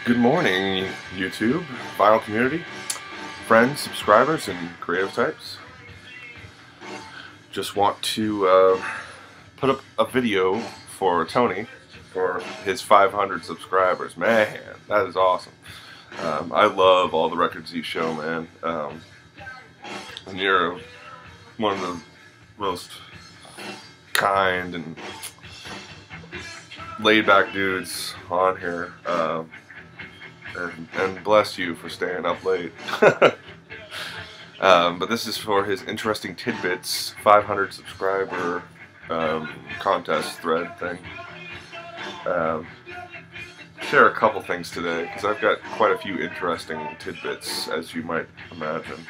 Good morning, YouTube, vinyl community, friends, subscribers, and creative types. Just want to put up a video for Tony for his 500 subscribers. Man, that is awesome. I love all the records you show, man. And you're one of the most kind and laid-back dudes on here. And bless you for staying up late. But this is for his Interesting Tidbits 500 subscriber contest thread thing. Share a couple things today because I've got quite a few interesting tidbits, as you might imagine.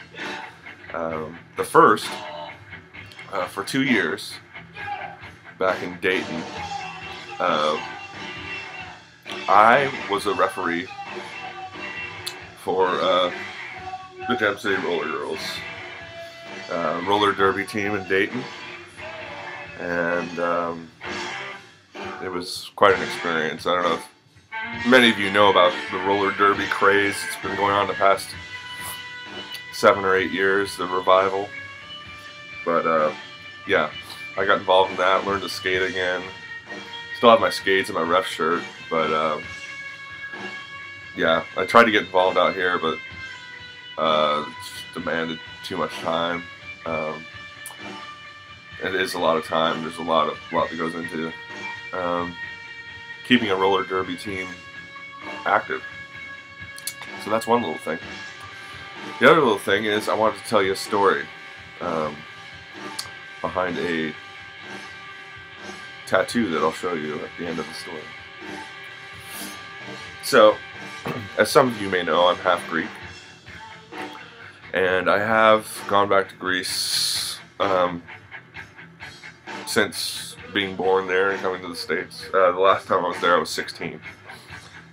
The first, for 2 years back in Dayton, I was a referee for the Gem City Roller Girls roller derby team in Dayton, and it was quite an experience. I don't know if many of you know about the roller derby craze. It's been going on the past 7 or 8 years, the revival. But yeah, I got involved in that, learned to skate again. Still have my skates and my ref shirt, but yeah, I tried to get involved out here, but it's demanded too much time. It is a lot of time. There's a lot that goes into keeping a roller derby team active. So that's one little thing. The other little thing is I wanted to tell you a story behind a tattoo that I'll show you at the end of the story. So, as some of you may know, I'm half Greek, and I have gone back to Greece since being born there and coming to the States. The last time I was there I was 16,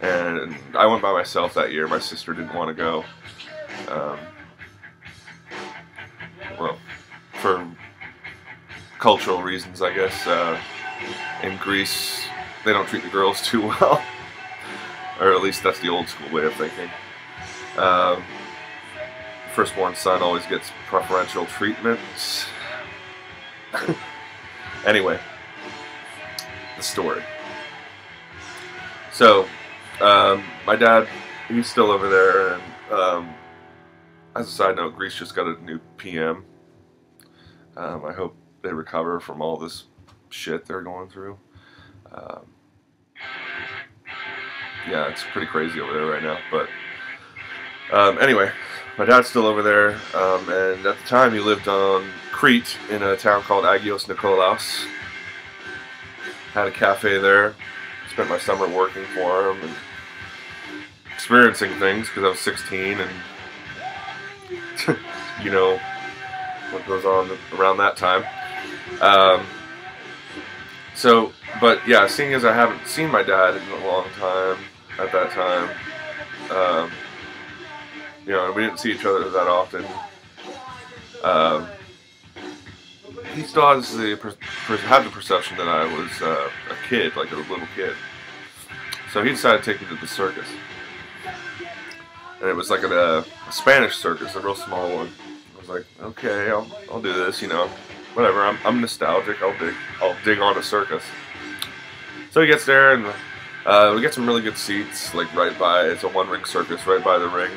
and I went by myself that year. My sister didn't want to go, well, for cultural reasons, I guess. In Greece, they don't treat the girls too well. Or at least that's the old school way of thinking. Firstborn son always gets preferential treatment. Anyway, the story. So, my dad, he's still over there, and as a side note, Greece just got a new PM. I hope they recover from all this shit they're going through. Yeah, it's pretty crazy over there right now, but anyway, my dad's still over there, and at the time he lived on Crete in a town called Agios Nikolaos. Had a cafe there, spent my summer working for him and experiencing things because I was 16, and you know what goes on around that time. So, but yeah, seeing as I haven't seen my dad in a long time at that time, you know, we didn't see each other that often. He still has had the perception that I was a kid, like a little kid. So he decided to take me to the circus, and it was like a Spanish circus, a real small one. I was like, okay, I'll do this, you know. Whatever, I'm nostalgic, I'll dig on a circus. So he gets there, and we get some really good seats, like right by, it's a one-ring circus, right by the ring.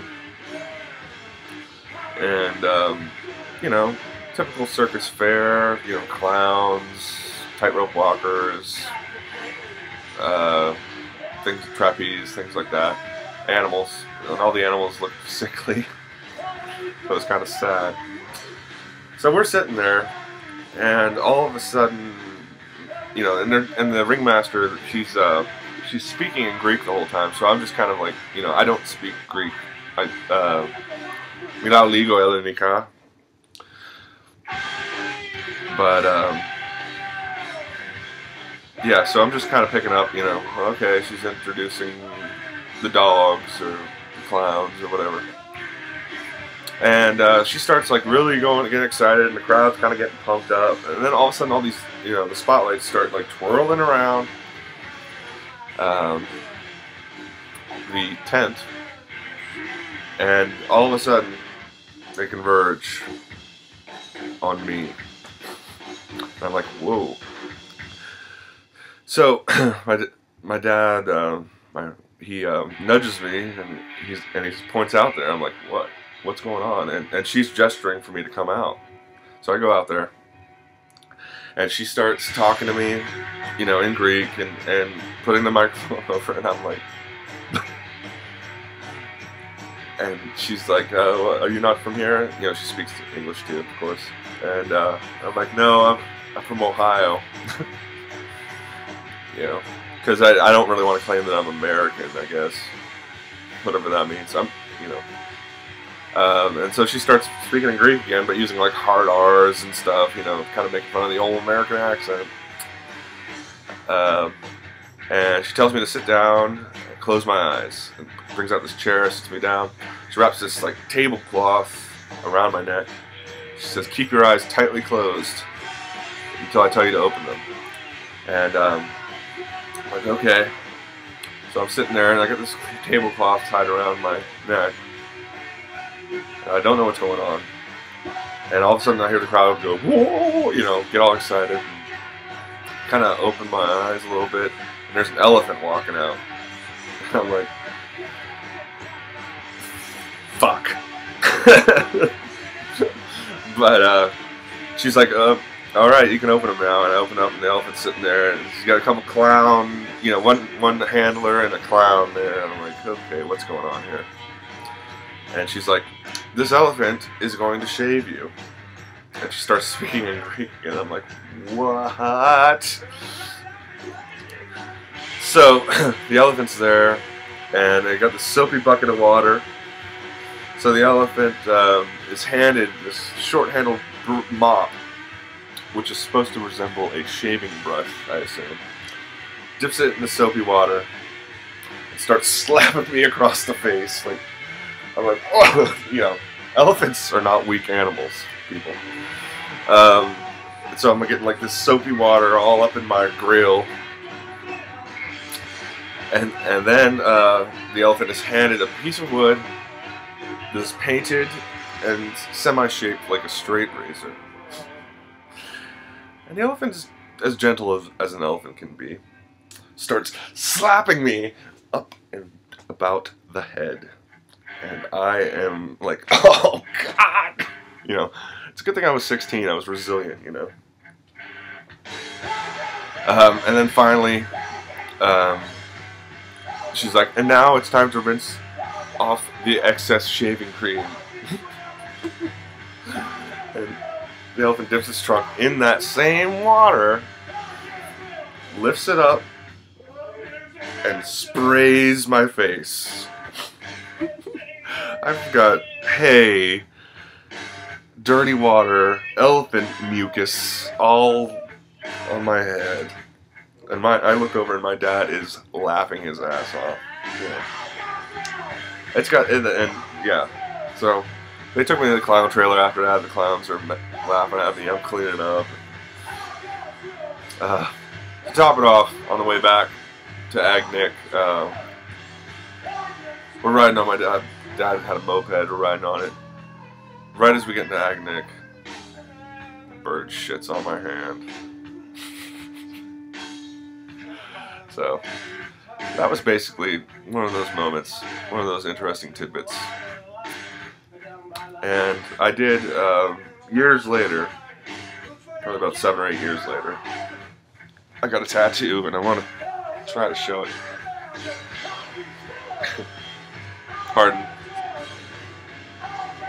And, you know, typical circus fare, you know, clowns, tightrope walkers, trapeze, things like that. Animals, and all the animals look sickly. So it was kind of sad. So we're sitting there, and all of a sudden, you know, and the ringmaster, she's speaking in Greek the whole time. So I'm just kind of like, you know, I don't speak Greek. Milao ligo Ellenika. But yeah, so I'm just kind of picking up, you know, okay, she's introducing the dogs or the clowns or whatever. And she starts like really getting excited, and the crowd's kind of getting pumped up. And then all of a sudden, all these, you know, the spotlights start like twirling around. the tent, and all of a sudden they converge on me. And I'm like, whoa. So my dad, he nudges me, and he points out there. I'm like, what's going on? And she's gesturing for me to come out. So I go out there, and she starts talking to me, you know, in Greek, and putting the microphone over, and I'm like, and she's like, are you not from here? You know, she speaks English too, of course. And I'm like, no, I'm from Ohio. You know, because I don't really want to claim that I'm American, I guess, whatever that means. You know, and so she starts speaking in Greek again, but using like hard R's and stuff, you know, kind of making fun of the old American accent. And she tells me to sit down, and close my eyes, and brings out this chair, sits me down. She wraps this like tablecloth around my neck. She says, "Keep your eyes tightly closed until I tell you to open them." And I'm like, okay. So I'm sitting there, and I got this tablecloth tied around my neck. And I don't know what's going on. And all of a sudden I hear the crowd go, whoa, you know, get all excited. Kind of open my eyes a little bit, and there's an elephant walking out. And I'm like, fuck. But she's like, all right, you can open them now. And I open up, and the elephant's sitting there, and she's got a couple clown, you know, one handler and a clown there. And I'm like, okay, what's going on here? And she's like, this elephant is going to shave you. And she starts speaking in Greek, and I'm like, what? So the elephant's there, and they got this soapy bucket of water. So the elephant is handed this short-handled mop, which is supposed to resemble a shaving brush, I assume. Dips it in the soapy water and starts slapping me across the face. Like, I'm like, oh, you know, elephants are not weak animals, people. So I'm getting like this soapy water all up in my grill. And then the elephant is handed a piece of wood that is painted and semi-shaped like a straight razor. And the elephant is as gentle as an elephant can be. Starts slapping me up and about the head. And I am like, oh God! You know, it's a good thing I was 16. I was resilient, you know. And then finally, she's like, and now it's time to rinse off the excess shaving cream. And the elephant dips its trunk in that same water, lifts it up, and sprays my face. I've got hay, dirty water, elephant mucus all on my head. And I look over and my dad is laughing his ass off. Yeah. It's got, and yeah. So they took me to the clown trailer after that. The clowns are laughing at me. I'm cleaning up. To top it off, on the way back to Agnick, we're riding on my dad. Dad had a moped. We're riding on it. Right as we get into Agnick, the bird shits on my hand. So that was basically one of those moments, one of those interesting tidbits. And I did, years later, probably about 7 or 8 years later, I got a tattoo, and I want to try to show it. Pardon.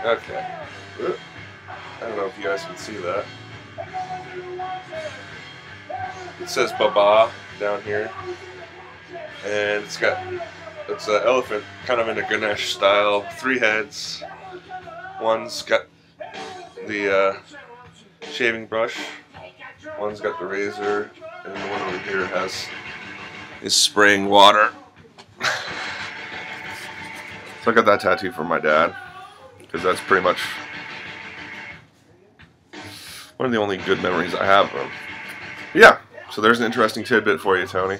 Okay. I don't know if you guys can see that. It says Baba down here. And it's an elephant, kind of in a Ganesh style, 3 heads. One's got the shaving brush, one's got the razor, and the one over here is spraying water. So I got that tattoo from my dad, because that's pretty much one of the only good memories I have of him. Yeah, so there's an interesting tidbit for you, Tony.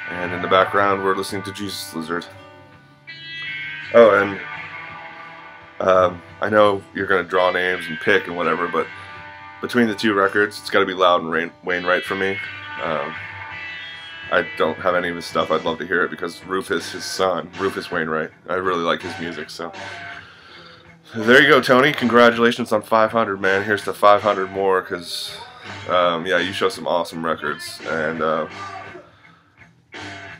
And in the background, we're listening to Jesus Lizard. Oh, and I know you're going to draw names and pick and whatever, but between the two records, it's got to be Loud and Wainwright for me. I don't have any of his stuff. I'd love to hear it because Rufus, his son, Rufus Wainwright, I really like his music. So there you go, Tony. Congratulations on 500, man. Here's to 500 more because, yeah, you show some awesome records. And,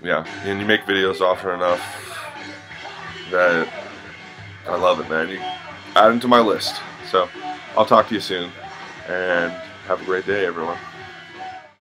yeah, and you make videos often enough that I love it, man. You add them to my list. So I'll talk to you soon. And have a great day, everyone.